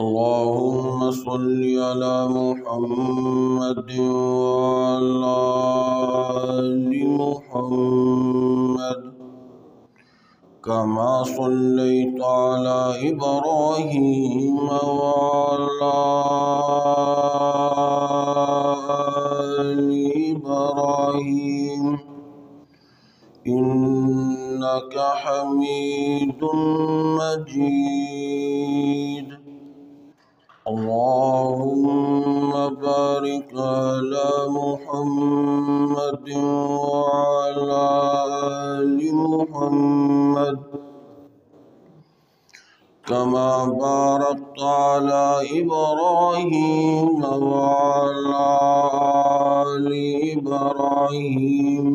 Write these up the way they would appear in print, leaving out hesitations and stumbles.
اللهم صل على محمد وعلى آل محمد كما صليت على إبراهيم وعلى آل إبراهيم إنك حميد مجيد. اللهم بارك على محمد وعلى آل محمد كما باركت على إبراهيم وعلى آل إبراهيم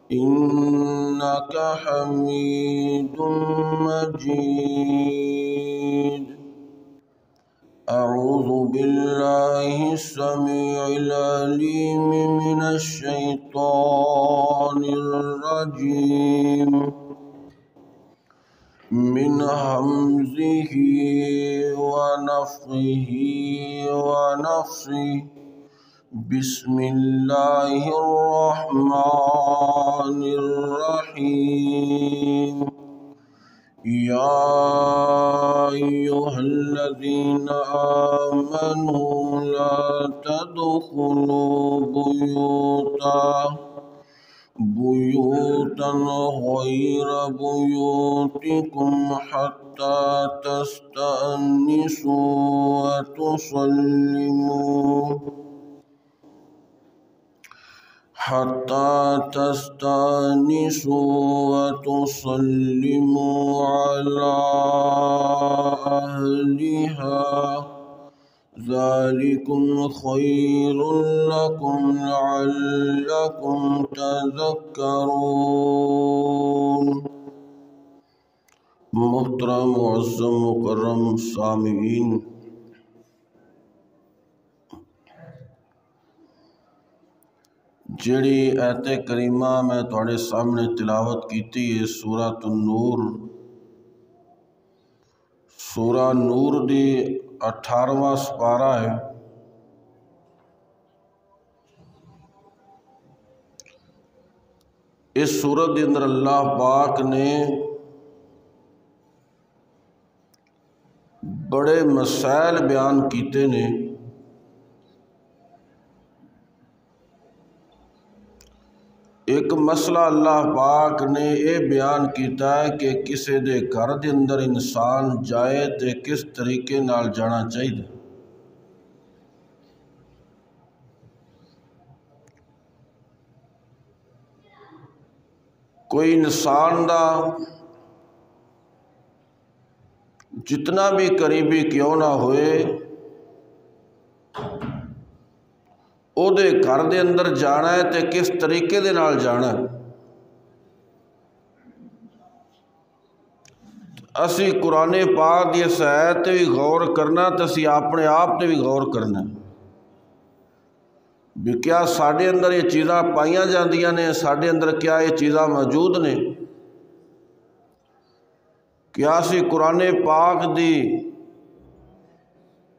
إنك حميد مجيد. أعوذ بالله السميع العليم من الشيطان الرجيم من همزه ونفخه ونفثه. بسم الله الرحمن الرحيم. يا أيها الذين آمنوا لا تدخلوا بيوتا غير بيوتكم حتى تستأنسوا وتسلموا على أهلها ذلكم خير لكم لعلكم تذكرون. محترم معظم مکرم سامعین، جڑی ایت کریمہ میں تھوڑے سامنے تلاوت کیتی ہے سورۃ النور. سورہ نور دی 18واں سپارہ ہے. اس سورت کے اندر اللہ پاک نے بڑے مسائل بیان کیتے نے. ایک مسئلہ اللہ پاک نے یہ بیان کیتا ہے کہ کسی دے گھر دے اندر انسان جائے تے کس طریقے نال جانا چاہیے. کوئی انسان دا جتنا بھی قریبی کیوں نہ ہوئے او دے گھر دے اندر جانا ہے تے کس طریقے دے نال جانا ہے. اسی قرآن پاک دی اس آیت تے بھی غور کرنا تے اسی اپنے آپ تے بھی غور کرنا بھی کیا ساڈے اندر یہ چیزاں پائیاں جاندیاں نے، ساڈے اندر کیا یہ چیزاں موجود نے. کیا اسی قرآن پاک دی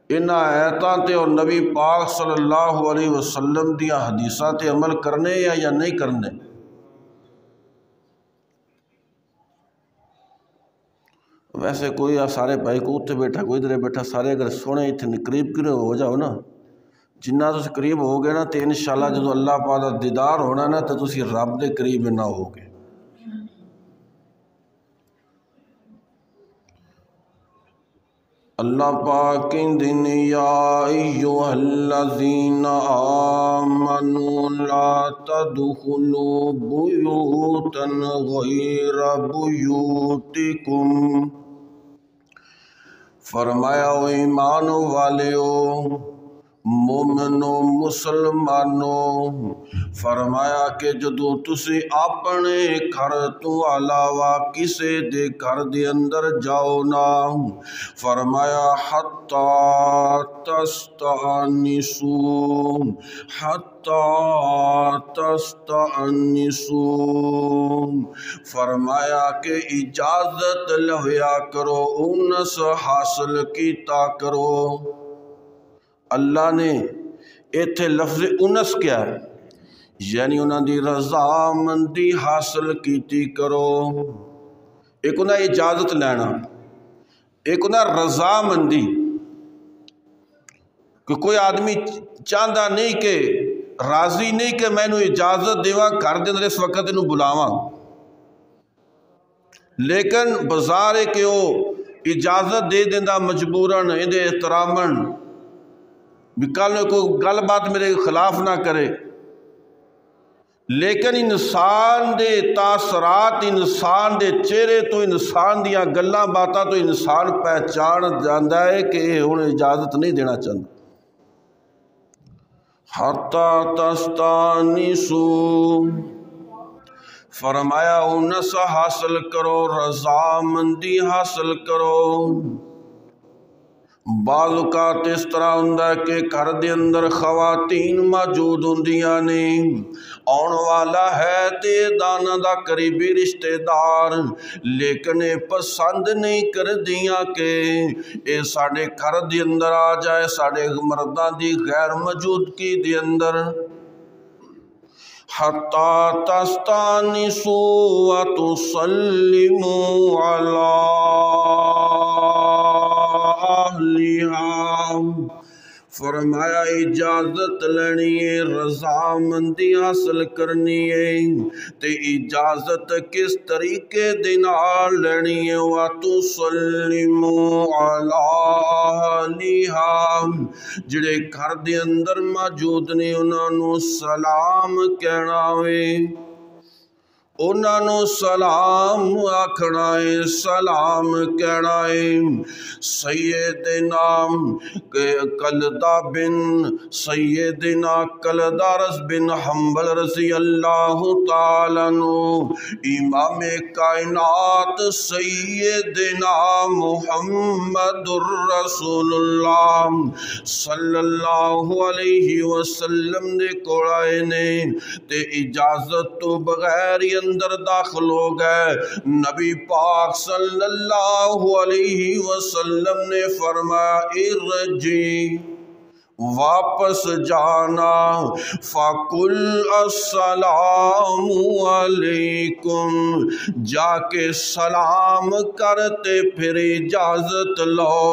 ان آیاتاں تے اور نبی پاک صلی اللہ علیہ وسلم دیا حدیثاں تے عمل کرنے یا نہیں کرنے. ویسے کوئی سارے بھائی کو اتنے بیٹھا کوئی ادھر بیٹھا، سارے اگر سونے اتنے قریب ہو جاؤ نا، جنہ تس قریب ہو گئے نا تے انشاءاللہ جدو اللہ پاک دا دیدار ہونا نا تو تسی رب دے قریب نہ ہو گے. اللہ پاک کہندے نے یا ایھا الذین آمنوا لا تدخلوا بیوتا غیر بیوتکم. فرمایا او ایمان والیو، مومنو مسلمانوں، فرمایا کہ جدوں تسی اپنے گھر تو علاوہ کسے دے گھر دے اندر جاؤ نا، فرمایا حتی تستانسوا، حتی تستانسوا، فرمایا کہ اجازت لویا کرو، انس حاصل کیتا کرو۔ اللہ نے ایتھے لفظ انس کیا ہے، یعنی انہاں دی رضامندی حاصل کیتی کرو۔ ایک انہاں اجازت لینا، ایک انہاں رضامندی، کہ کوئی آدمی چاہتا نہیں کہ راضی نہیں کہ میں انہوں اجازت دیواں گھر دے اندر اس وقت انہوں بلاواں، لیکن بظاہر ہے کہ وہ اجازت دے دیندہ مجبوراً اندے احتراماً بھی کل کوئی گل بات میرے خلاف نہ کرے، لیکن انسان دے تاثرات، انسان دے چہرے تو، انسان دیاں گلاں باتاں تو انسان پہچان جاندا ہے کہ انہیں اجازت نہیں دینا چاہتا۔ حتی تستانسوا، فرمایا انس حاصل کرو، رضامندی حاصل کرو۔ بعض اوقات اس طرح ہوندہ ہے کہ گھر دے اندر خواتین موجود ہوندیاں نے، آن والا ہے تے دانا دا قریبی رشتہ دار، لیکن اے پسند نہیں کر دیاں کہ اے ساڑے گھر دے اندر آ جائے، ساڑے مرداں دی غیر موجودگی دے اندر۔ حتی تستانسوا وتسلموا علی اہلہا، فرمایا اجازت لینی ہے، رضامندی حاصل کرنی ہے، تے اجازت کس طریقے دے نال لینی ہے، وَتُسَلِّمُوا عَلَىٰ أَهْلِهَا، جڑے گھر دے اندر موجود نے انہاں نو سلام کہنا ہوئے، انہاں نو سلام آکھنا ہے، سلام کہنا ہے۔ سیدنا کلدارس بن حنبل رضی اللہ تعالیٰ عنہ، امام کائنات سیدنا محمد الرسول اللہ صلی اللہ علیہ وسلم نے کوڑائے نے تے اجازت تو بغیر اندر داخل ہو گئے۔ نبی پاک صلی اللہ علیہ وسلم نے فرمایا ارجی، واپس جانا، فَقُلْ السَّلَامُ عَلَيْكُمْ، جا کے سلام کرتے پھر اجازت لو۔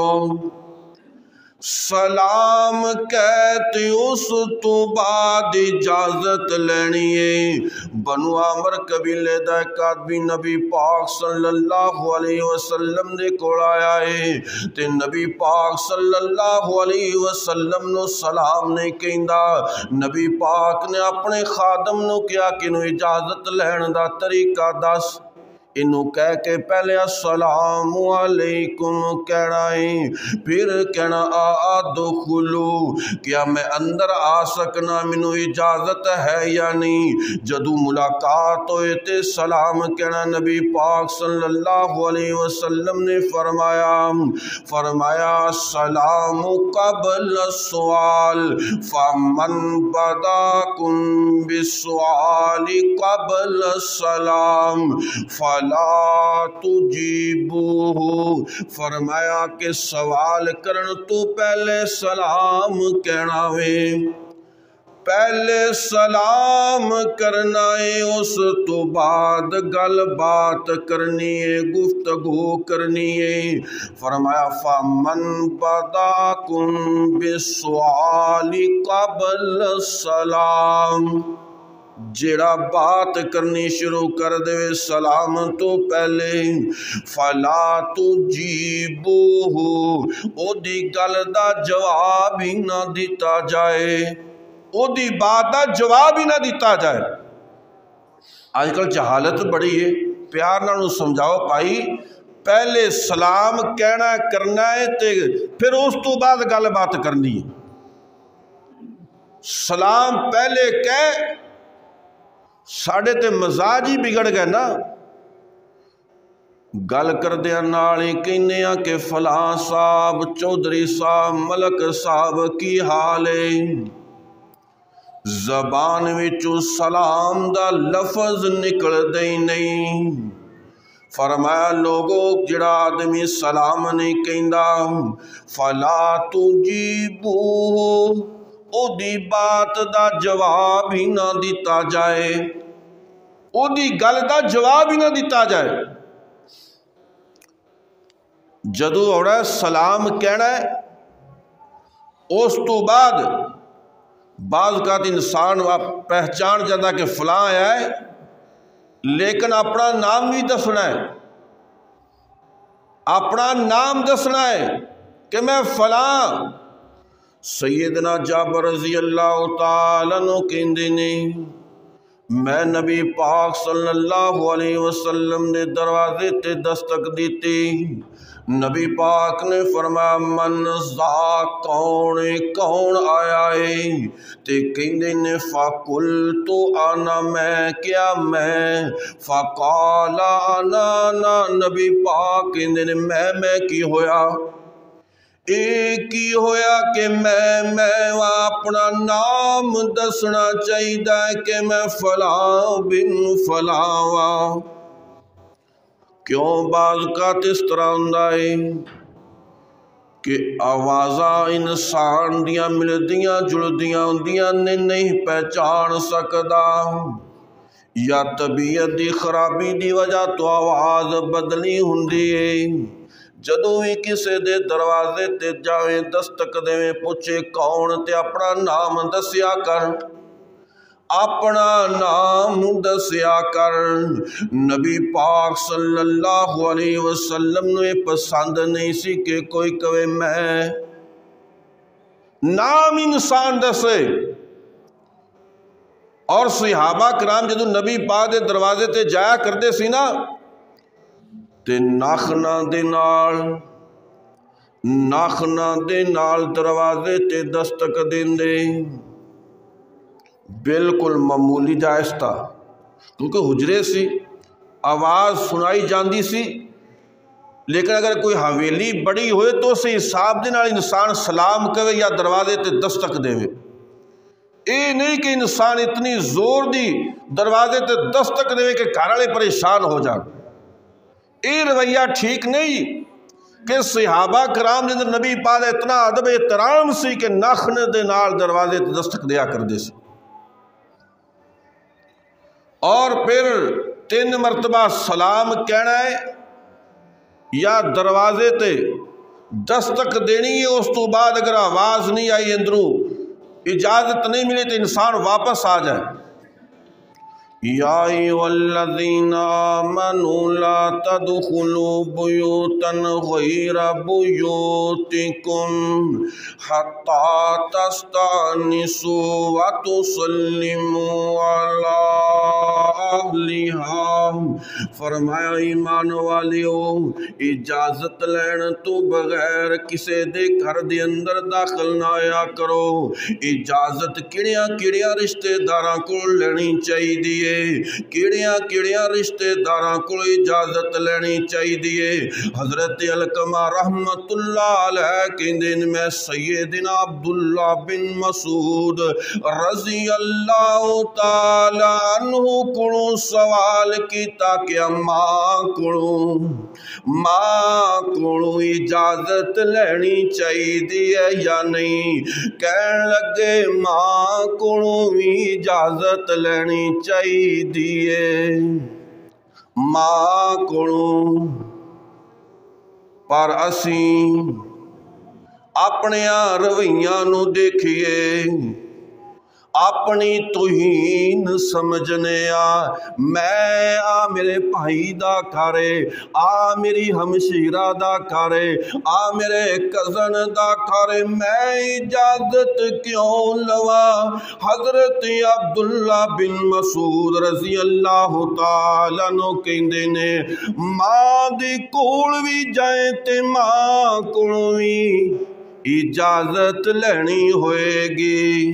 سلام کہتے اس تو بعد اجازت لینی ہے۔ بنو عامر قبیلے دا ایک آدمی نبی پاک صلی اللہ علیہ وسلم نے کوڑایا ہے تے نبی پاک صلی اللہ علیہ وسلم نو سلام نہیں کہندا۔ نبی پاک نے اپنے خادم نو کیا کہ انہوں اجازت لین دا طریقہ دس، انہوں کہہ کے پہلے السلام علیکم کہنا ہے، پھر کہنا ادخلو، کیا میں اندر آ سکنا، منو اجازت ہے یا نہیں۔ جدو ملاقات ہوئے تے سلام کہنا، نبی پاک صلی اللہ علیہ وسلم نے فرمایا السلام قبل السؤال، فمن بداکم بالسؤال قبل السلام فلا تجیبوہ، فرمایا کہ سوال کرن تو پہلے سلام کہنا ہے، پہلے سلام کرنا ہے، اس تو بعد گل بات کرنی ہے، گفتگو کرنی ہے۔ فرمایا فَمَنْ بَدَاكُمْ بِالسُّؤَالِ قَبْلَ السَّلَامِ، جڑا بات کرنی شروع کر دے سلام تو پہلے، فَلَا تُجِيبُوهُ، او دی گل دا جواب ہی نہ دیتا جائے، او دی بات دا جواب ہی نہ دیتا جائے۔ آج کل جہالت بڑی ہے، پیار نہ انہوں سمجھاؤ پائی، پہلے سلام کہنا کرنا ہے تے پھر اس تو بعد گل بات کرنی ہے۔ سلام پہلے کہہ ساڑھے تے مزاج ہی بگڑ گئے نا، گل کردیا نالی کہنے کہ فلاں صاحب، چودھری صاحب، ملک صاحب کی حال ہے، زبان وچوں سلام دا لفظ نکل دے نہیں۔ فرمایا لوگو جڑا آدمی سلام نہیں کہندا فلا تجیبو، او دی بات دا جواب ہی نہ دیتا جائے، او دی گل دا جواب ہی نہ دیتا جائے۔ جدو اوڑا سلام کہنا ہے اس تو بعد بعض کا انسان پہچان جاتا کہ فلاں آیا ہے، لیکن اپنا نام بھی دسنا ہے، اپنا نام دسنا ہے کہ میں فلاں۔ سیدنا جابر رضی اللہ تعالیٰ عنہ کہندے نے میں نبی پاک صلی اللہ علیہ وسلم نے دروازے تے دستک دیتی، نبی پاک نے فرمایا من ذا کون آیا ہے، تے کہندے نے فَقُلْتُ انا میں کیا میں، فَقَالَ انا نبی پاک کہندے نے میں کی ہویا، ایک ہی ہویا کہ میں اپنا نام دسنا چاہیے کہ میں فلاں بن فلاں وا۔ کیوں بعض کا اس طرح ہوندا ہے کہ آوازاں انسان دیاں ملدیاں جلدیاں ہوندیاں نے نہیں پہچان سکدا، یا طبیعت دی خرابی دی وجہ تو آواز بدلی ہوندی ہے۔ جدو ہی کسے دے دروازے تے جاویں دستک دے پوچھے کون تے اپنا نام دسیا کر، اپنا نام دسیا کر۔ نبی پاک صلی اللہ علیہ وسلم نے پسند نہیں سی کہ کوئی کہے میں، نام انسان دسے۔ اور صحابہ کرام جدو نبی پاک دے دروازے تے جایا کردے سی نا تے ناخنا دے نال دروازے تے دستک دیندے، بالکل معمولی جائز تھا کیونکہ حجرے سی آواز سنائی جاندی سی، لیکن اگر کوئی حویلی بڑی ہوئے تو اسے حساب دے نال انسان سلام کرے یا دروازے تے دستک دے۔ اے نہیں کہ انسان اتنی زور دی دروازے تے دستک دے کہ گھر والے پریشان ہو جان، اے رویہ ٹھیک نہیں۔ کہ صحابہ کرام جن نبی پاک اتنا ادب احترام سی کہ ناخنے دے نال دروازے تے دستک دیا کر دے سی، اور پھر 3 مرتبہ سلام کہنا ہے یا دروازے تے دستک دینی ہے، اس تو بعد اگر آواز نہیں آئی اندروں اجازت نہیں ملی تو انسان واپس آ جائے۔ یا ایھا الذین آمنوا لا تدخلوا بیوتا غیر بیوتکم حتی تستأنسوا وتسلموا علی اہلہا۔ فرمایا ایمان والیو اجازت لین تو بغیر کسے دے گھر دے اندر داخل نہ آیا کرو۔ اجازت کیڑیاں رشتہ داراں کو لینی چاہیے، کیڑیاں رشتہ داراں کو اجازت لینی چاہیے۔ حضرت علقمہ رحمت اللہ علیہ کہندے میں سیدنا عبداللہ بن مسعود رضی اللہ تعالی عنہ کو سوال کیتا کہ ماں کو اجازت لینی چاہیے یا نہیں؟ کہن لگے ماں کو اجازت لینی چاہیے ماں کو، پر اسیں اپنے رویاں نو دیکھیے، اپنی توہین سمجھنے میں میرے بھائی دا کھارے، میری ہمشیرہ دا کھارے، میرے کزن دا کھارے، میں اجازت کیوں لوا؟ حضرت عبداللہ بن مسعود رضی اللہ تعالیٰ عنہ کہندے نے ماں دی کول بھی جائیں تے ماں کول بھی اجازت لینی ہوئے گی۔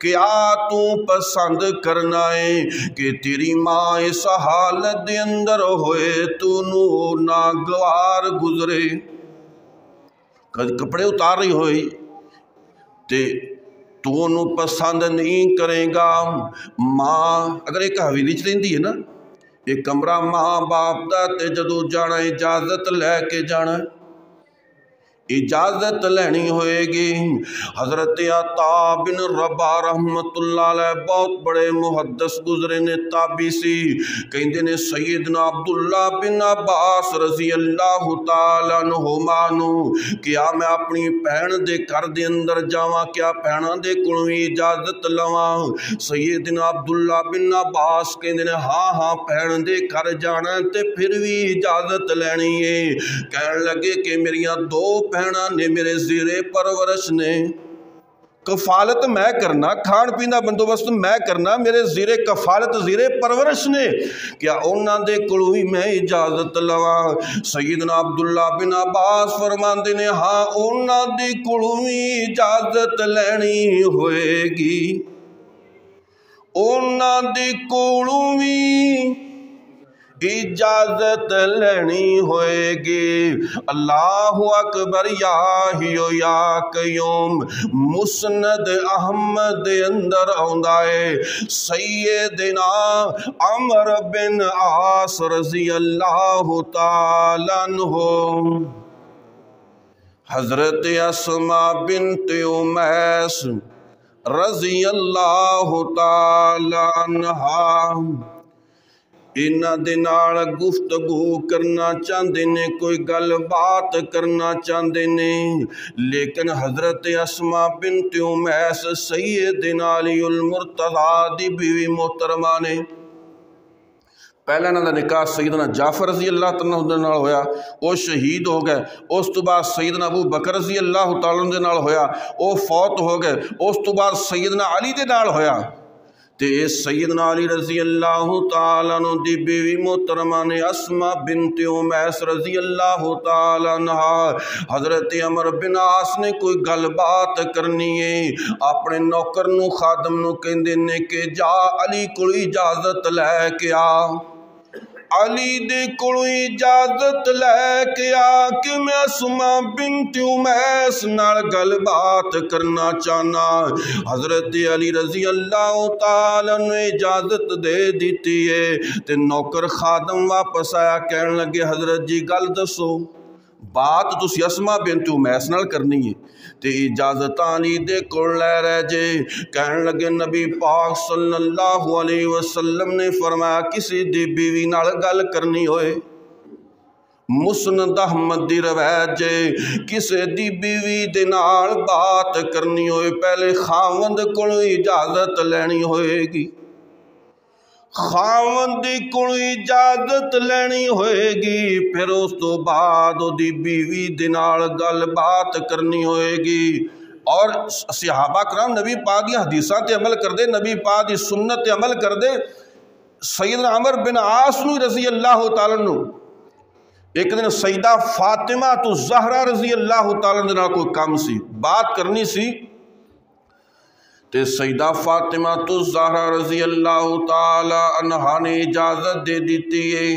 کیا تو پسند کرنا ہے کہ تیری ماں اس حالت دے اندر ہوئے تو نو ناگوار گزرے؟ کپڑے اتار رہی ہوئی تے تو انہوں پسند نہیں کرے گا۔ ماں اگر ایک حویلی چ رہندی ہے نا، ایک کمرہ ماں باپ دا تے جدو جانا اجازت لے کے جانا، اجازت لینی ہوئے گی۔ حضرت عطا بن رباح رحمت اللہ علیہ بہت بڑے محدث گزرے نے، تابعی سی، کہندے نے سیدنا عبداللہ بن عباس رضی اللہ تعالیٰ عنہما نو کیا میں اپنی بہن دے گھر دے اندر جاواں، کیا بہناں دے کولوں اجازت لواں؟ سیدنا عبداللہ بن عباس کہندے نے ہاں ہاں بہن دے گھر جانا تے پھر بھی اجازت لینی ہے۔ کہن لگے کہ میریاں دو بہناں نے میرے زیر پرورش نے، کفالت میں کرنا، کھان پین دا بندوبست میں کرنا، میرے زیر کفالت زیر پرورش نے، کیا انہاں دے کولوں ہی میں اجازت لواں؟ سیدنا عبداللہ بن عباس فرماندے نے ہاں انہاں دے کولوں ہی اجازت لینی ہوئے گی، انہاں دے کولوں ہی اجازت لینی ہوئے گی۔ اللہ اکبر، یا ہیو یا قیوم۔ مسند احمد اندر آندا ہے سیدنا عمر بن عاص رضی اللہ تعالیٰ عنہ حضرت اسماء بنت امیس رضی اللہ تعالیٰ عنہا انہاں دے نال گفتگو کرنا چاہندے نے، کوئی گل بات کرنا چاہندے نے، لیکن حضرت اسماء بنت امیس سیدنا علی المرتضیٰ دی بیوی محترمہ نے، پہلے انہاں دا نکاح سیدنا جعفر رضی اللہ تعالیٰ عنہ دے نال ہویا، وہ شہید ہو گئے۔ اس تو بعد سیدنا ابو بکر رضی اللہ تعالیٰ عنہ دے نال ہویا، وہ فوت ہو گئے۔ اس تو بعد سیدنا علی دے نال ہویا، تے سیدنا علی رضی اللہ تعالیٰ عنہ دی بیوی محترمہ نے اسماء بنت امیس رضی اللہ تعالیٰ عنہ حضرت عمر بن عاص نے کوئی گل بات کرنی ہے، اپنے نوکر نو خادم نو کہندے نے کہ جا علی کو اجازت لے کے آ، علی دے کولوں اجازت لے کے آ کہ میں اسماء بنت امیس نال گل بات کرنا چاہنا۔ حضرت علی رضی اللہ تعالیٰ نے اجازت دے دیتی ہے تے نوکر خادم واپس آیا، کہنے لگے حضرت جی گل دسو، بات تسی اسماء بنت امیس نال کرنی ہے تے اجازت علی دے کول لے رہ جے۔ کہنے لگے نبی پاک صلی اللہ علیہ وسلم نے فرمایا کسی دی بیوی نال گل کرنی ہوئے، مسند احمد دی روایت جے، کسی دی بیوی دے نال بات کرنی ہوئے پہلے خاوند کولوں اجازت لینی ہوئے گی، خاوند دی کولوں اجازت لینی ہوئے گی، پھر اس تو بعد دی بیوی دے نال گل بات کرنی ہوئے گی۔ اور صحابہ کرام نبی پاک دی حدیثاں تے عمل کر دے، نبی پاک دی سنت تے عمل کر دے۔ سیدنا عمر بن عاص رضی اللہ تعالیٰ عنہ ایک دن سیدہ فاطمہ تو زہرا رضی اللہ تعالیٰ عنہ کوئی کام سی، بات کرنی سی، تے سیدہ فاطمہ تو زہرا رضی اللہ تعالی عنہ نے اجازت دے دیتی ہے،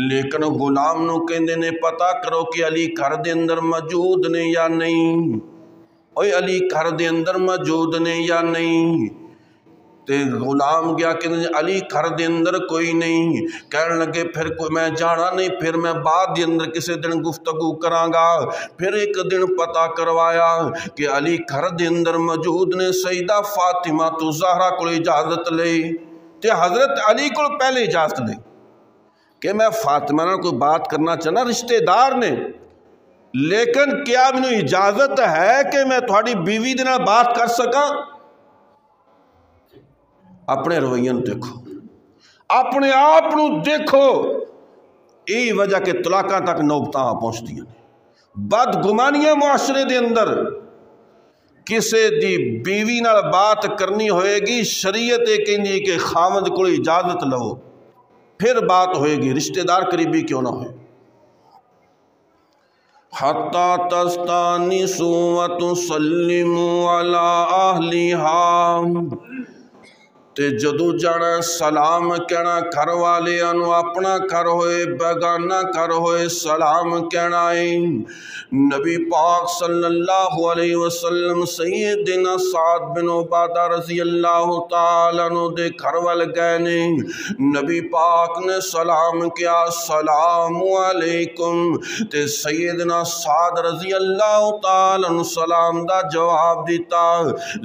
لیکن غلام نو کہندے نے پتہ کرو کہ علی گھر دے اندر موجود نے یا نہیں، اوے علی گھر دے اندر موجود نے یا نہیں، تے غلام گیا کہ علی گھر دے اندر کوئی نہیں، کہنے لگے پھر کوئی میں جانا نہیں، پھر میں بعد دے اندر کسی دن گفتگو کراں گا۔ پھر ایک دن پتہ کروایا کہ علی گھر دے اندر موجود نے، سیدہ فاطمہ تو زہرا کو اجازت لئی تے حضرت علی کو پہلے اجازت لئی کہ میں فاطمہ نے کوئی بات کرنا چاہنا، رشتہ دار نے، لیکن کیا مجھے اجازت ہے کہ میں تھوڑی بیوی دے نال بات کر سکاں؟ اپنے رویے دیکھو، اپنے آپ نو دیکھو، یہی وجہ کہ طلاقاں تک نوبتاں پہنچتی ہیں، بدگمانیاں معاشرے دے اندر، کسے دی بیوی نال بات کرنی ہوئے گی، شریعت کہندی کہ خاوند کو اجازت لو پھر بات ہوئے گی، رشتہ دار قریبی کیوں نہ ہوئے۔ حتی تستانسوا وتسلموا علی اہلہا، تے جدو جانا سلام کہنا گھر والے انو، اپنا گھر ہوئے بیگانہ گھر ہوئے سلام کہنا ہے۔ نبی پاک صلی اللہ علیہ وسلم سیدنا سعد بن عبادہ رضی اللہ تعالیٰ عنہ دے گھر وال گئے نے، نبی پاک نے سلام کیا السلام علیکم، تے سیدنا سعد رضی اللہ تعالیٰ عنہ سلام دا جواب دیتا،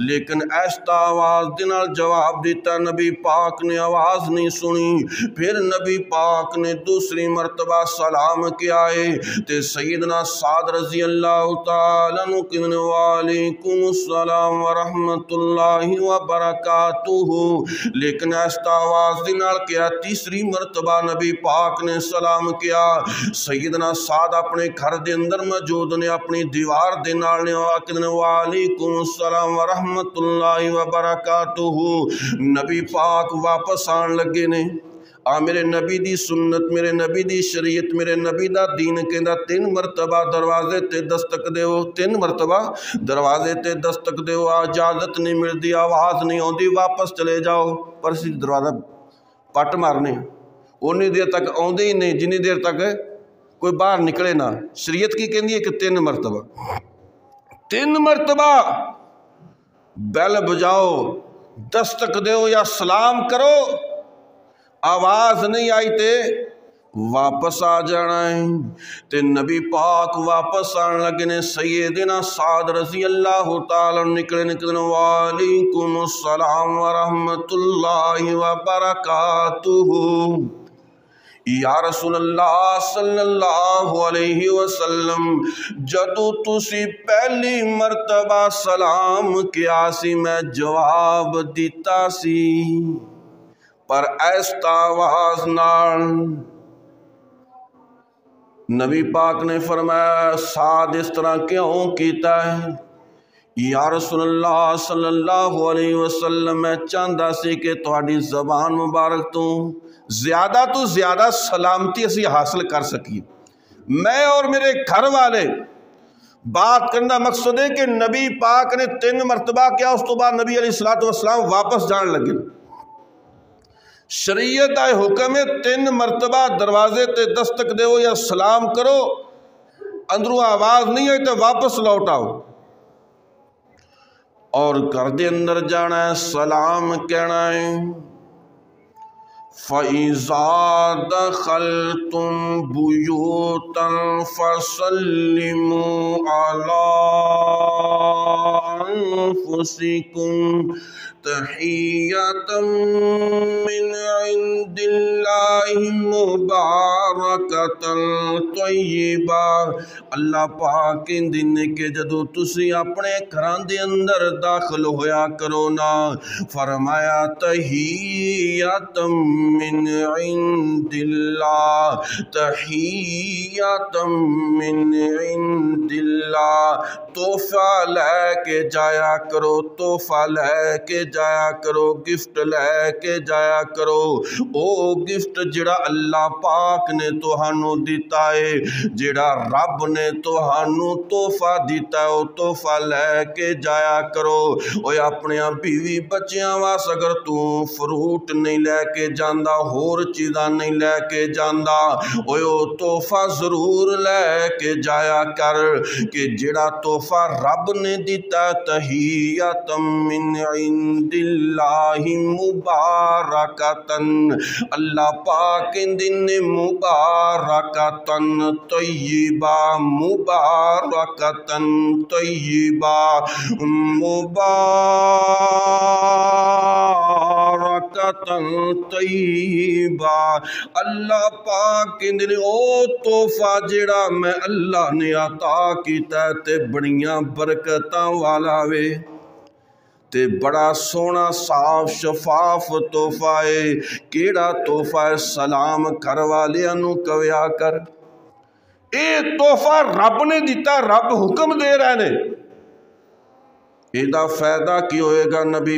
لیکن ایستا آواز دینا جواب دیتا، نبی پاک نے آواز نہیں سنی۔ پھر نبی پاک نے دوسری مرتبہ سلام کیا ہے، تے سیدنا سعد رضی اللہ تعالیٰ عنہ کہنے وعلیکم السلام ورحمت اللہ وبرکاتہ، لیکن ایستا آواز دینا کیا تیسری مرتبہ نبی پاک نے سلام کیا۔ سیدنا سعد اپنے گھر دے اندر موجود نے، اپنی دیوار دے نال نے کہنے وعلیکم السلام ورحمت اللہ وبرکاتہ۔ نبی پاک واپس آن لگے نے، میرے نبی دی سنت، میرے نبی دی شریعت، میرے نبی دا دین کہندا 3 مرتبہ دروازے تے دستک دیو، 3 مرتبہ دروازے تے دستک دیو، اجازت نہیں ملدی، آواز نہیں ہوندی، واپس چلے جاؤ، پر سی دروازہ پٹ مارنے اونی دیر تک آندے ہی نہیں جنی دیر تک کوئی باہر نکلے نہ۔ شریعت کی کہندی ہے کہ 3 مرتبہ 3 مرتبہ بیل بجاؤ، دستک دیو یا سلام کرو، آواز نہیں آئی تے واپس آ جانا ہے۔ تے نبی پاک واپس آن لگے نے، سیدنا سعد رضی اللہ تعالیٰ نکلے وعلیکم السلام ورحمت اللہ وبرکاتہ۔ یا رسول اللہ صلی اللہ علیہ وسلم، جدو تسی پہلی مرتبہ سلام کیا سی میں جواب دیتا سی، پر ایستا آواز نال۔ نبی پاک نے فرمایا سعد اس طرح کیوں کیتا ہے؟ یا رسول اللہ صلی اللہ علیہ وسلم، میں چاہتا سی کہ تہاڈی زبان مبارک تو زیادہ سلامتی اسی حاصل کر سکیے، میں اور میرے گھر والے۔ بات کرنا مقصد ہے کہ نبی پاک نے 3 مرتبہ کیا، اس تو بعد نبی علیہ السلام واپس جان لگے۔ شریعت آئے حکم ہے 3 مرتبہ دروازے تے دستک دیو یا سلام کرو، اندروں آواز نہیں آئی تو واپس لوٹ آؤ، اور گھر دے اندر جانا ہے، سلام کہنا ہے۔ فَإِذَا دَخَلْتُمْ بُيُوتًا فَسَلِّمُوا عَلَىٰ أَنفُسِكُمْ تَحِيَّةً مِّنْ عِندِ اللَّهِ مُبَارَكَةً طَيِّبَةً۔ اللہ پاک ان دن کے جدو تسی اپنے گھران دے اندر داخل ہویا کرو نا، فرمایا تحیّۃ من عند اللہ، تحیّۃ من عند اللہ، تحفہ لے کے جایا کرو، تحفہ لے کے جایا کرو، گفٹ لے کے جایا کرو۔ او گفٹ جڑا اللہ پاک نے تہانوں دیتا ہے، جڑا رب نے تہانوں تحفہ دیتا ہے، او تحفہ لے کے جایا کرو۔ اوے اپنے بیوی بچیاں واس اگر تو فروٹ نہیں لے کے جاندا، ہور چیزاں نہیں لے کے جاندا، اوے او تحفہ ضرور لے کے جایا کر، کہ جڑا تحفہ رب نے دیتا ہے تحیّۃ من عند اللہ مبارکتاً، اللہ پاک دن مبارکتاً طیبہ، مبارکتاً طیبہ، مبارکتاً طیبہ۔ اللہ پاک دن او تحفہ جڑا میں اللہ نے عطا کیتا ہے تے بڑیاں برکتاں والا وے، تے بڑا سونا صاف شفاف تحفہ ہے۔ کیڑا تحفہ ہے؟ سلام گھر والیاں نو کہیا کر۔ اے تحفہ رب نے دیتا، رب حکم دے رہے نے، ਇਹਦਾ ਫਾਇਦਾ ਕੀ ਹੋਏਗਾ? ਨਬੀ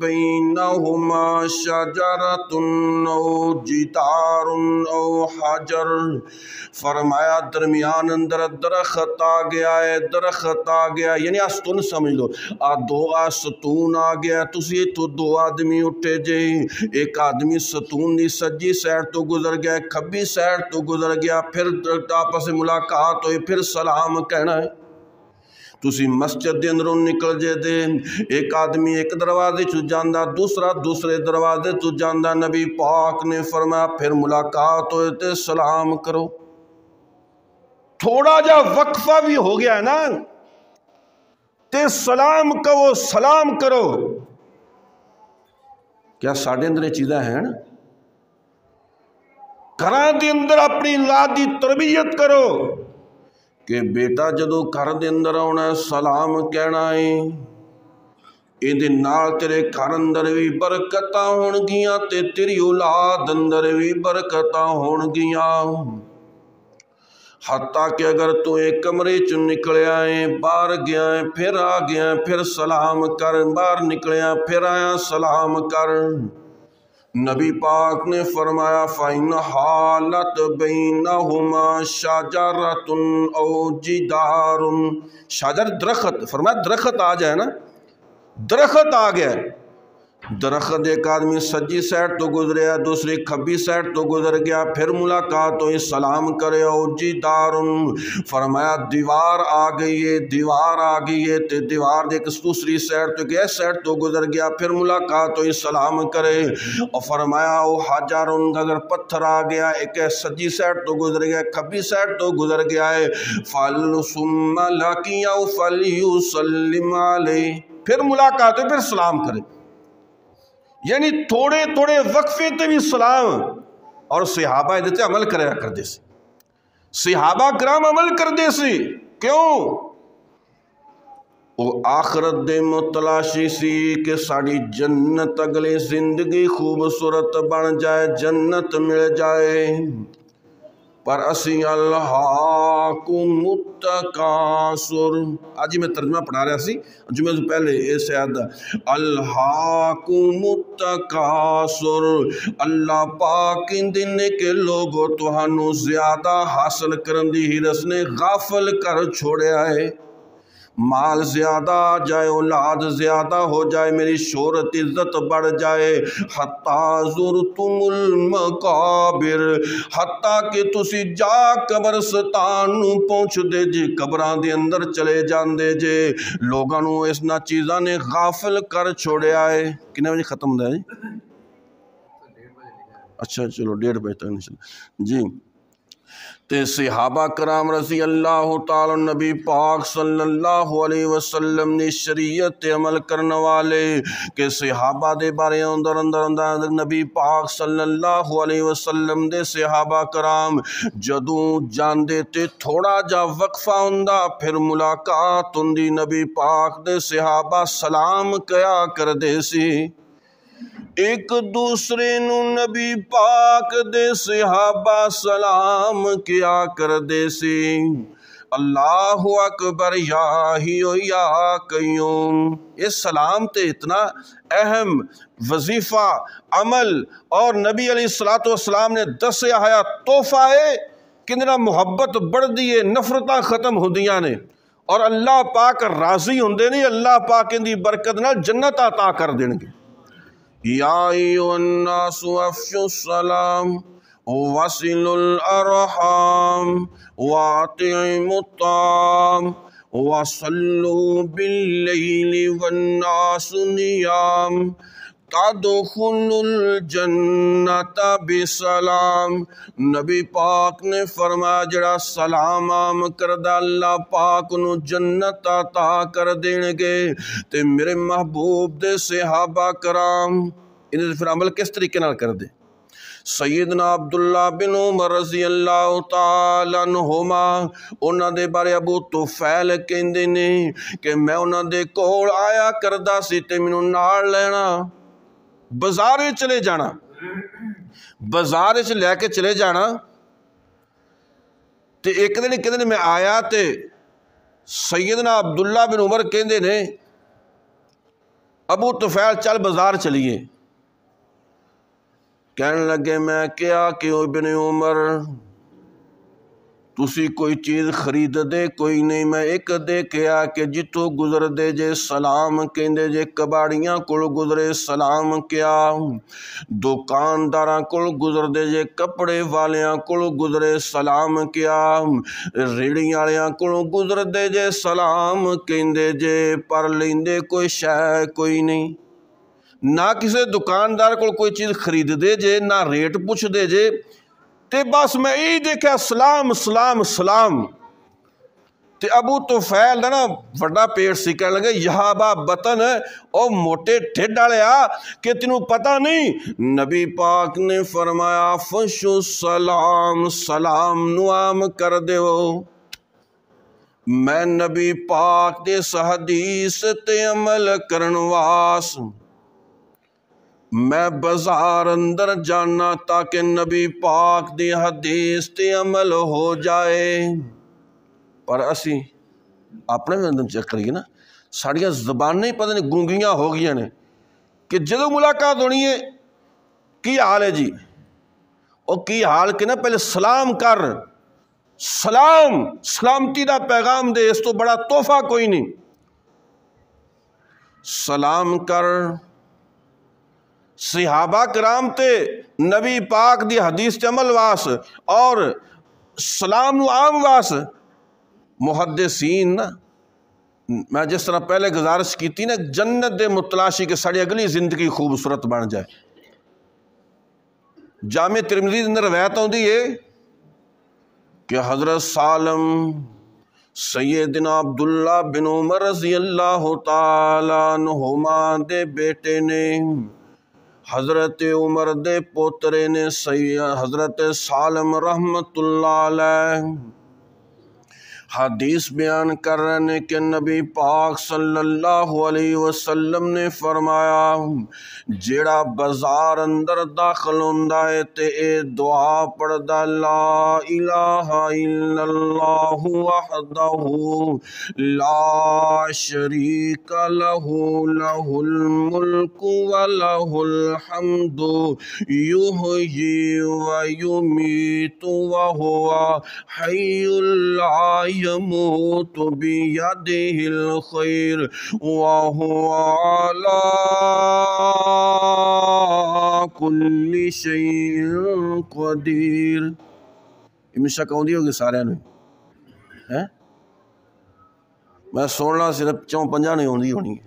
بینہما شجرۃ او جدار او حجر، فرمایا درمیان اندر درخت آ گیا ہے، درخت آ گیا یعنی آستون سمجھ لو، دو ستون آ گیا، تسی تو دو آدمی اٹھے جے، ایک آدمی ستون دی سجی سائڈ تو گزر گیا، کھبی سائڈ تو گزر گیا، پھر آپس ملاقات ہوئی، پھر سلام کہنا ہے۔ تسی مسجد دے اندروں نکل جے دے، ایک آدمی ایک دروازے چ جاندا، دوسرا دوسرے دروازے چ جاندا، نبی پاک نے فرمایا پھر ملاقات ہوئے تے سلام کرو۔ تھوڑا جا وقفہ بھی ہو گیا ہے نا تے سلام کہو، سلام کرو۔ کیا ساڑھے اندر یہ چیزیں ہیں نا؟ گھراں دے اندر اپنی اولاد دی تربیت کرو کہ بیٹا جدو گھر دے اندر آنا ہے سلام کہنا ہے، ایدے نال تیرے گھر اندر بھی برکتاں ہون گیاں تے تیری اولاد اندر بھی برکتاں ہون گیاں۔ حتیٰ کہ اگر تو ایک کمرے چ نکلیا ہے، باہر گیا ہے، پھر آ گیا ہے، پھر سلام کر، باہر نکلیا پھر آیا سلام کر۔ نبی پاک نے فرمایا فَإِنْ حَالَتْ بَيْنَهُمَا شَجَرَةٌ أَوْ جِدَارٌ، شجر درخت، فرمایا درخت آ جائے نا، درخت آ گیا، درخت ایک آدمی سجی سائڈ تو گزریا، دوسری کھبی سائڈ تو گزر گیا، پھر ملاقات ہوئی، سلام کرے، او جدار، فرمایا دیوار آ گئی ہے، دیوار آ گئی ہے، تے دیوار ایک دوسری سائڈ تو گیا، سائڈ تو گزر گیا، پھر ملاقات ہوئی، سلام کرے، اور فرمایا او حجر، اگر پتھر آ گیا، ایک سجی سائڈ تو گزر گیا، کھبی سائڈ تو گزر گیا ہے، ثم لقیہ فلیسلم علیہ، پھر ملاقات ہوئی، پھر سلام کرے، یعنی تھوڑے تھوڑے وقفے تے بھی سلام۔ اور صحابہ ادھتے عمل کریا کر دے سی، صحابہ کرام عمل کر دے سی، کیوں؟ وہ آخرت دے متلاشی سی کہ ساڑی جنت اگلی زندگی خوبصورت بن جائے، جنت مل جائے، پر اسی الہاکم التکاثر، آج میں ترجمہ پڑھا رہا سی جمعہ سے پہلے ایسے آدھا الہاکم التکاثر، اللہ پاک ان دن کے لوگوں توہانو زیادہ حاصل کرن دی ہرس نے غافل کر چھوڑے آئے، مال زیادہ آ جائے، اولاد زیادہ ہو جائے، میری شہرت عزت بڑھ جائے، حتیٰ زرتم المقابر، حتیٰ کہ تسی جا قبرستان پہنچ دے جے، قبران دے اندر چلے جان دے جے، لوگانو اس نا چیزاں نے غافل کر چھوڑے آئے۔ کنے بجے ختم دے اچھا چلو 1:30 بجے تک انشاءاللہ جی۔ تے صحابہ کرام رضی اللہ تعالی نبی پاک صلی اللہ علیہ وسلم نے شریعت عمل کرنے والے کہ صحابہ دے بارے اندر نبی پاک صلی اللہ علیہ وسلم دے صحابہ کرام جدوں جاندے تے تھوڑا جا وقفہ ہوندا، پھر ملاقات ہوندی، نبی پاک دے صحابہ سلام کیا کر دے سی، ایک دوسرے نو نبی پاک دے صحابہ سلام کیا کر دے سی، اللہ اکبر یا ہی و یا قیوم۔ اس سلام تے اتنا اہم وظیفہ عمل اور نبی علیہ السلام نے دسیا ہے تحفہ ہے کہ نہ محبت بڑھ دیئے، نفرتاں ختم ہو دیاں نے، اور اللہ پاک راضی ہوندے نہیں، اللہ پاک ان دی برکت نہ جنت عطا کر دیں گے۔ یا ایھا الناس افشوا السلام وصلوا الارحام واطعموا الطعام وصلوا باللیل والناس نیام تدخلوا الجنت بسلام۔ نبی پاک نے فرمایا جڑا سلام عام کردہ اللہ پاک نو جنت عطا کر دیں گے۔ تے میرے محبوب دے صحابہ کرام انہیں پھر عمل کس طریقے نال کر دے؟ سیدنا عبداللہ بن عمر رضی اللہ تعالیٰ عنہما انہاں دے بارے ابو طفیل کہندے نے کہ میں انہاں دے کول آیا کردہ سی تے مینوں نال لینا، بازارے چلے جانا، بازارے چ لے کے چلے جانا، تے ایک دن میں آیا تے سیدنا عبداللہ بن عمر کہندے نے ابو طفیل چل بازار چلیے، کہنے لگے میں کیا کہ ابن عمر تسی کوئی چیز خرید دے کوئی نہیں، میں ایک دے کیا کہ جتوں گزر دے جے سلام کہندے جے، کباڑیاں کول گزرے سلام کیا، دکانداراں کول گزر دے جے، کپڑے والیاں کول گزرے سلام کیا، ریڑی والیاں کول گزر دے جے سلام کہندے جے، پر لیندے کوئی شے کوئی نہیں، نہ کسے دکاندار کو کوئی چیز خرید دے جے، نہ ریٹ پوچھ دے جے، تے بس میں یہی دیکھا سلام سلام سلام۔ تے ابو طفیل دا نا وڈا پیٹ سی، کہنے لگے یہابا بطن او موٹے ٹھڈ والیا کہ تینوں پتہ نہیں، نبی پاک نے فرمایا فشو السلام، سلام نو عام کر دیو۔ میں نبی پاک دے اس حدیث تے عمل کرن واس میں بازار اندر جانا تاکہ نبی پاک دی حدیث تے عمل ہو جائے۔ پر اسی اپنے اندر چیک کریے نا، ساڑیاں زبانیں ہی پتہ نہیں گونگیاں ہو گئی ہیں کہ جدو ملاقات ہونی ہے کی حال ہے جی، اور کی حال کہ نا پہلے سلام کر، سلام سلامتی دا پیغام دے، اس تو بڑا تحفہ کوئی نہیں، سلام کر۔ صحابہ کرام تے نبی پاک دی حدیث تے عمل واس اور سلام نو عام واس محدثین نا، میں جس طرح پہلے گزارش کی تھی نا، جنت دے متلاشی کے ساڑی اگلی زندگی خوبصورت بن جائے۔ جامع ترمذی اندر روایت ہوندی ہے کہ حضرت سالم سیدنا عبداللہ بن عمر رضی اللہ تعالیٰ عنہما دے بیٹے نے، حضرت عمر دے پوترے نے حضرت سالم رحمت اللہ علیہ حدیث بیان کر رہے کہ نبی پاک صلی اللہ علیہ وسلم نے فرمایا جیڑا بازار اندر داخل ہوندا ہے تے اے دعا پڑھدا لا الہ الا اللہ وحدہ لا شریک لہ لہ الملک ولہ الحمد یحیی ویمیت وہو حی لا يموت بيده الخير وهو على كل شيء قدير۔ ہمیشہ کہوں دی ہوگی سارے نے میں سننا صرف 4-5 نہیں ہوندی ہونی ہے،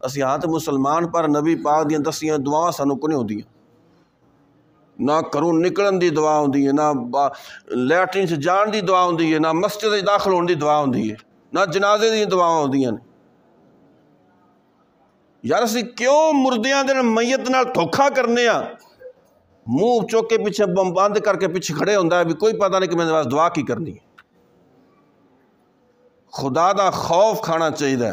اسی ہاں تے مسلمان پر نبی پاک دیاں دسیاں دعا سانو کو نہیں ہوندی، نہ کروں نکلن دی دعا ہوندی ہے، نہ لیٹرین سے جان دی دعا ہوندی ہے، نہ مسجد سے داخل ہونے دی دعا ہوندی ہے، نہ جنازے دی دعا ہوندی ہیں۔ یار اسی کیوں مردیاں دے میت نال دھوکھا کرنے ہاں، منہ چوک کے پیچھے بند کر کے پیچھے کھڑے ہوندا ہے بھی کوئی پتہ نہیں کہ میں نے دعا کی کرنی ہے۔ خدا دا خوف کھانا چاہیے،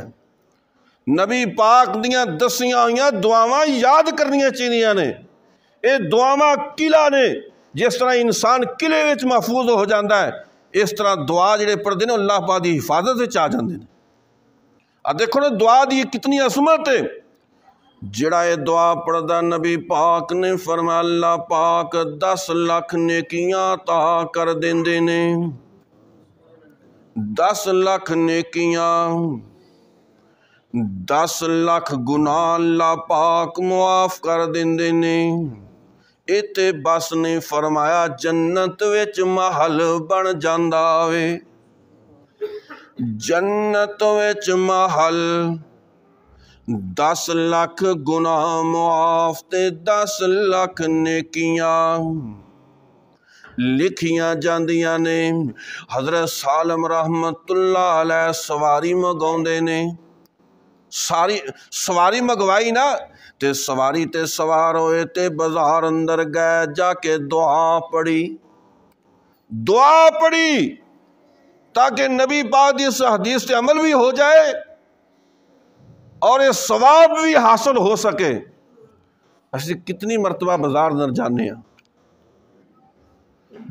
نبی پاک دیاں دسیاں ہوئیاں دعاواں یاد کرنیاں چاہیے نے۔ اے دعاواں قلعہ نے، جس طرح انسان قلعے وچ محفوظ ہو جاندہ ہے، اس طرح دعا جڑے پڑھتے ہیں اللہ پاک دی حفاظت وچ آ جاندے ہیں۔ اب دیکھو نا دعا دی کتنی عظمت ہے، جڑا اے دعا پڑھدا نبی پاک نے فرمایا اللہ پاک 10 لاکھ نیکیاں عطا کر دیندے نے، 10 لاکھ نیکیاں، 10 لاکھ گناہ اللہ پاک معاف کر دیندے نے۔ ایتے بس نے فرمایا جنت وچ محل بن جاندا وے، جنت وچ محل، 10 لاکھ گناہ معاف تے 10 لاکھ نیکیاں لکھیاں جاندیاں نے۔ حضرت سالم رحمت اللہ علیہ سواری مگاؤندے نے، سواری مگوائی نا تے سواری تے سوار ہوئے تے بازار اندر گئے، جا کے دعا پڑھی تاکہ نبی پاک دی اس حدیث تے عمل بھی ہو جائے اور یہ ثواب بھی حاصل ہو سکے۔ ایسی کتنی مرتبہ بازار اندر جانے ہیں،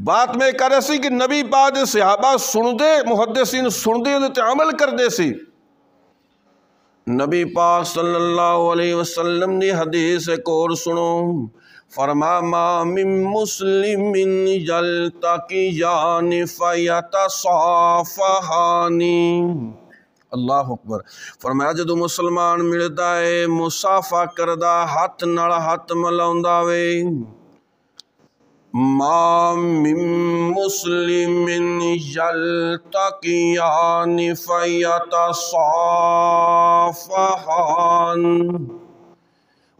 بات میں کر رہے سی کہ نبی پاک دے صحابہ سن دے، محدثین سن دے تے عمل کر دے سی۔ نبی پاک صلی اللہ علیہ وسلم دی حدیث ایک اور سنو، فرما ما من مسلم یلتقیان فیتصافحان، اللہ اکبر، فرمایا جدو مسلمان ملدا ہے مصافحہ کردا ہاتھ نال ہاتھ ملاوندا وے، ما من مسلم یلتقیان فیتصافحان،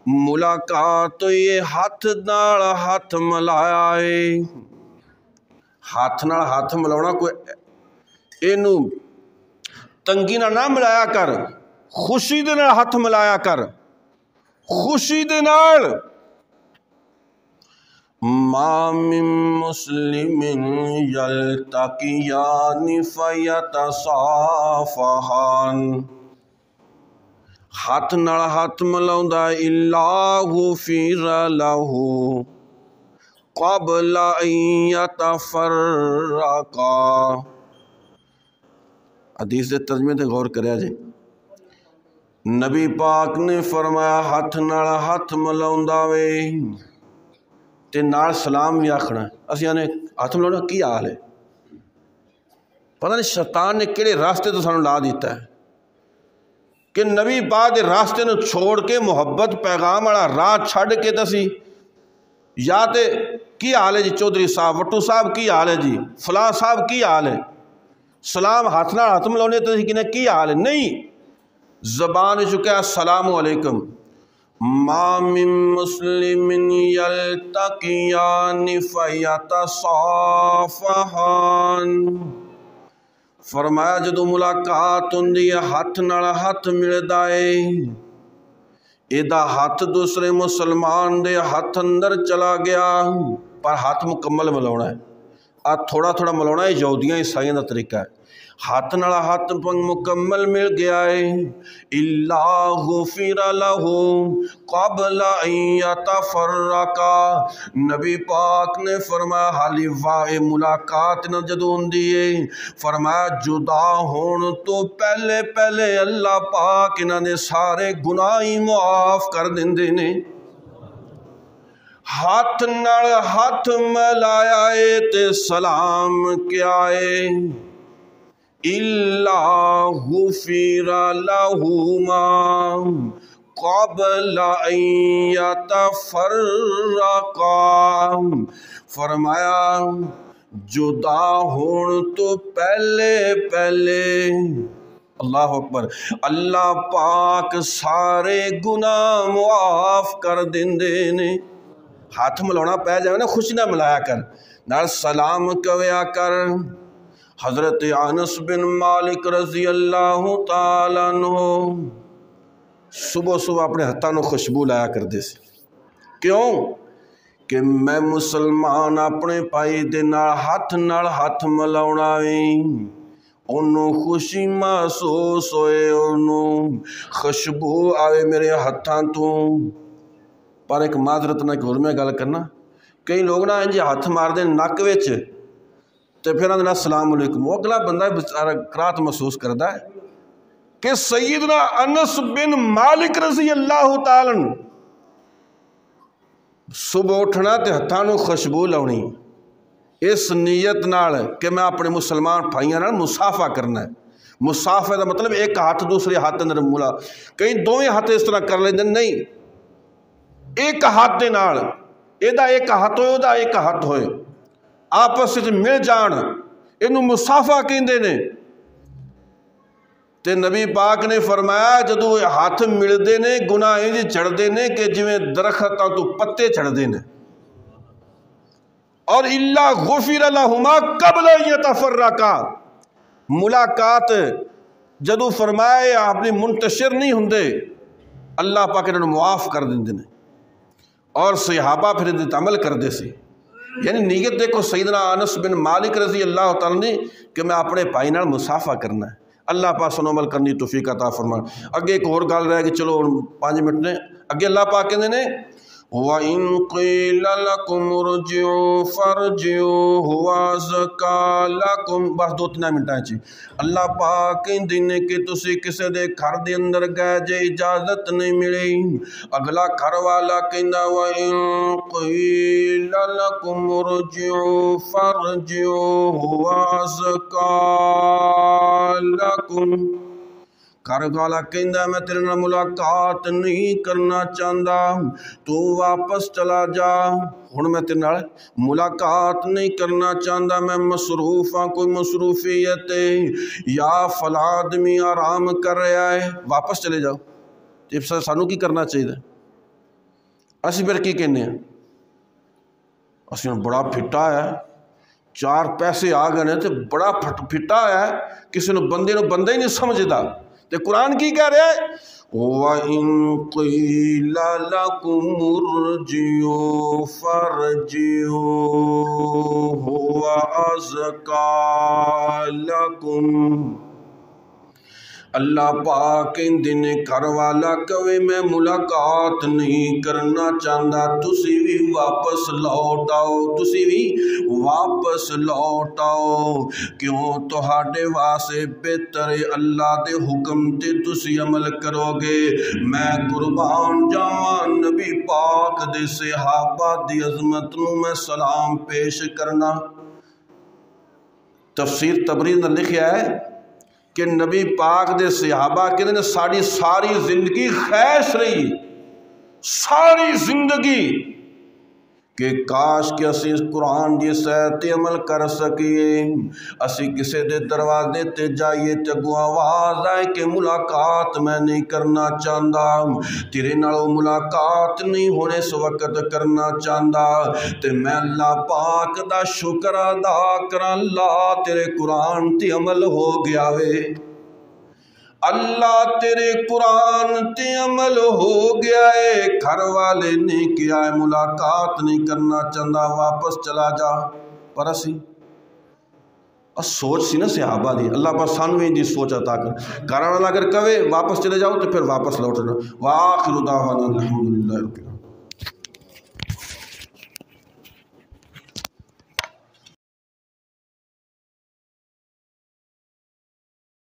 ملاقات تو یہ ہاتھ نال ہاتھ ملایا ہے، ہاتھ نال ہاتھ ملاونا کوئی اینو تنگی نہ ملایا کر، خوشی دے نال ہاتھ ملایا کر، خوشی دے نال۔ ما من مسلم یلتقیان فیتصافحان، ہاتھ نال ہاتھ ملاوندا الا غفر لہ قبل ان یتفرقا، حدیث دے ترجمے تے غور کریا جی، نبی پاک نے فرمایا ہاتھ نال ہاتھ ملاوندا وے تے نال سلام بھی آکھنا، اسی آنے ہاتھ ملاونا کی حال ہے، پتہ نہیں شیطان نے کیڑے راستے تو سانو لا دیتا ہے کہ نبی پاک دے راستے نو چھوڑ کے محبت پیغام والا راہ چھڈ کے تسی یا تے کی حال ہے جی چودھری صاحب، وٹو صاحب کی حال ہے جی، فلاں صاحب کی حال ہے، سلام ہاتھ نال ہاتھ ملاونے تسی کہنے کی حال ہے، نہیں، زبان چکا السلام علیکم، ما من مسلم یلتقیان فیتصافحان، فرمایا جدو ملاقات ہوندی ہے ہاتھ نال ہاتھ ملدا ہے، ایدہ ہاتھ دوسرے مسلمان دے ہاتھ اندر چلا گیا، پر ہاتھ مکمل ملاونا ہے، تھوڑا تھوڑا ملاونا ہے، یہودیاں عیسائیاں دا طریقہ ہے، ہاتھ نال ہاتھ مکمل مل گیا ہے، الا غفر لہ قبل ان یتفرقا، نبی پاک نے فرمایا حالی واہ ملاقات نہ جدو ہوندی ہے، فرمایا جدا ہون تو پہلے پہلے اللہ پاک انہاں نے سارے گناہ معاف کر دیندے نے، ہاتھ نال ہاتھ ملایا ہے تے سلام کیا ہے، اِلَّا غُفِرَ لَهُمَا قَبْلَ أَن يَتَفَرَّقَا، فرمایا جدا ہون تو پہلے پہلے، اللہ اکبر، اللہ پاک سارے گناہ معاف کر دیندے نے، ہاتھ ملاونا پہ جائے نا، خوش نہ ملایا کر، نال سلام کویا کر، حضرت انس بن مالک رضی اللہ تعالیٰ عنہ صبح صبح اپنے ہتھاں نو خوشبو لایا کردے سی، کیوں کہ میں مسلمان اپنے پائی دے نال ہاتھ ملاونا ویں، انہوں خوشی محسوس ہوئے، انہوں خوشبو آئے میرے ہتھاں تو، پر ایک معذرت نہ ایک میں گل کرنا، کئی لوگ نہ انجھے ہاتھ مار دیں نک وچ تو پھر اندر السلام علیکم، وہ اگلا بندہ بچارہ کراہت محسوس کرتا ہے کہ سیدنا انس بن مالک رضی اللہ تعالیٰ صبح اٹھنا تے ہتھاں نو خوشبو لاؤنی، اس نیت نال کہ میں اپنے مسلمان بھائیاں نال مصافحہ کرنا ہے، مصافحہ دا مطلب ایک ہاتھ دوسرے ہاتھ اندر ملا، کئی دوویں ہاتھ اس طرح کر لیندے نہیں، ایک ہاتھ دے نال، ایدہ ایک ہاتھ ہوئے ادا ایک ہاتھ ہوئے، آپس سے مل جان، انہوں مصافحہ کہندے نے، تے نبی پاک نے فرمایا جدو ہاتھ ملدے نے گناہ انجھ چڑھ دے نے کہ جویں درختاں تو پتے چڑھ دے نے، اور الا غفر لہما قبل ان یتفرقا، ملاقات جدو فرمایا اپنی منتشر نہیں ہوندے، اللہ پاک انہوں معاف کر دیندے نے، اور صحابہ پھر عمل کر دے سی، یعنی نیت دیکھو سیدنا انس بن مالک رضی اللہ تعالیٰ نے کہ میں اپنے بھائی نال مصافحہ کرنا ہے، اللہ پاک سنو عمل کرنی توفیق عطا فرمان۔ اگے ایک اور گل رہ گئی، چلو 5 منٹ نے، اگے اللہ پاک کہندے نے وَإِن قِيلَ لَكُمُ ارْجِعُوا فَارْجِعُوا هُوَ أَزْكَىٰ لَكُمْ۔ بس 2-3 منٹ اللہ پاک کہندے کہ تسی کسے دے گھر دے اندر گئے جے اجازت نہیں ملی، اگلا گھر والا کہندا وَإِن قِيلَ لَكُمُ ارْجِعُوا فَارْجِعُوا هُوَ أَزْكَىٰ لَكُمْ۔ گھر والا کہندا میں تیرے نال ملاقات نہیں کرنا چاہتا، تو واپس چلا جا، ہن میں تیرے نال ملاقات نہیں کرنا چاہتا، میں مصروف ہاں، کوئی مصروفیت ہے، یا فلاں آدمی آرام کر رہا ہے، واپس چلے جاؤ۔ سانوں کی کرنا چاہیے؟ اسی پھر کی کہنے ہیں؟ اسی بڑا پھٹا ہے، 4 پیسے آ گئے تو بڑا پھٹا ہے، کسی نے بندے ہی نہیں سمجھتا۔ تے قرآن کی کہہ رہا ہے وَإِن قِيلَ لَكُمُ ارْجِعُوا فَارْجِعُوا هُوَ أَزْكَىٰ لَكُمْ۔ اللہ پاک نے گھر والا کہے میں ملاقات نہیں کرنا چاہتا، تسی بھی واپس لوٹ آؤ، تسی بھی واپس لوٹ آؤ، کیوں تہاڈے واسطے بہتر اللہ دے حکم تے تسی عمل کرو گے۔ میں قربان جاواں نبی پاک دے صحابہ دی عظمت نوں میں سلام پیش کرنا۔ تفسیر تبری نے لکھیا ہے کہ نبی پاک دے صحابہ کہتے ہیں ساری زندگی خیش رہی، ساری زندگی، کہ کاش کہ اسی قرآن دی سیت عمل کر سکیے، اسی کسے دے دروازے تے جائیے تے اگوں آواز آئے کہ ملاقات میں نہیں کرنا چاہتا، تیرے نالوں ملاقات نہیں ہونے اس وقت کرنا چاہتا، تے میں اللہ پاک دا شکر ادا کراں، اللہ تیرے قرآن تے عمل ہو گیا وے، اللہ تیرے قرآن تے عمل ہو گیا ہے۔ گھر والے نے کیا ہے ملاقات نہیں کرنا چاہتا، واپس چلا جا، پر اسی سوچ سی نا صحابہ دی، اللہ پر سانویں دی سوچ عطا کر۔ گھر والا اگر کہے واپس چلے جاؤ تو پھر واپس لوٹنا۔ وآخر دعوانا الحمدللہ رب العالمین۔